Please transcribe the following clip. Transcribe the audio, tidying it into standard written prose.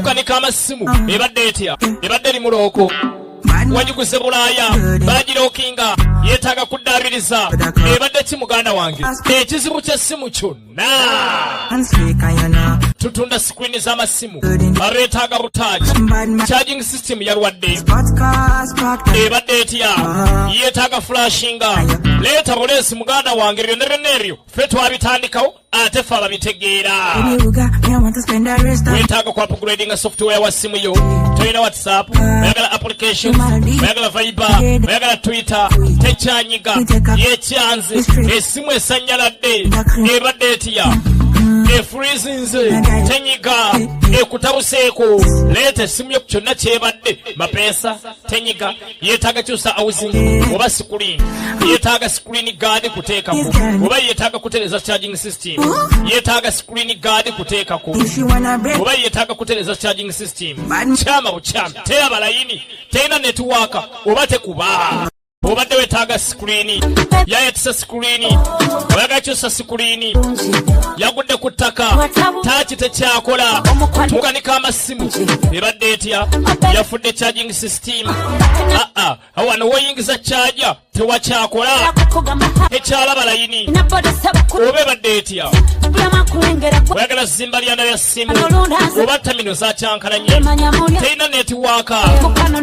mukanika amasimu ebadde etya ebadde limuloko wanyuguse bulaaya bagirokinga yeetaaga kuddaabiriza ebadde ki muganda wange ekizibu ky'essimu kyonna tutunda sikrini z'amasimu abeetaaga butaaji charging system yalwadde ebadde etya yeetaaga flashinga leeta buleesi muganda wange byonna byonna ebyo ffe twabitandikawo ate ffe ababitegeera weetaaga ku upgradinga software wa simu yo tolina whatsapp oyagala applications oyagala viber oyagala twitter tekyanyiga yekyanze esimu esanyaladde ebadde etya efrizinze tenyiga ekutabuseeko leeta essimu yo kyonna kyebadde mapeesa tenyiga yeetaaga kyusa housing oba screen yeetaaga screen guard kuteekako oba yeetaaga kutereza charging system yeetaaga screen guard kuteekako oba yeetaaga kutereza charging system kyama bukyama tera balayini terina network oba tekuba obadde weetaaga sikuriini yayetisa sikuriini oyagala kyusa sikuriini yagudde ku ttaka taaki tekyakola mukanika amasimu ebadde etya yafudde charging system wano woyingiza charger tewakyakola ekyalaba layini oba ebadde etya oyagala zimba lyana lya simu oba tamino zakyankalanye terina netiwaaka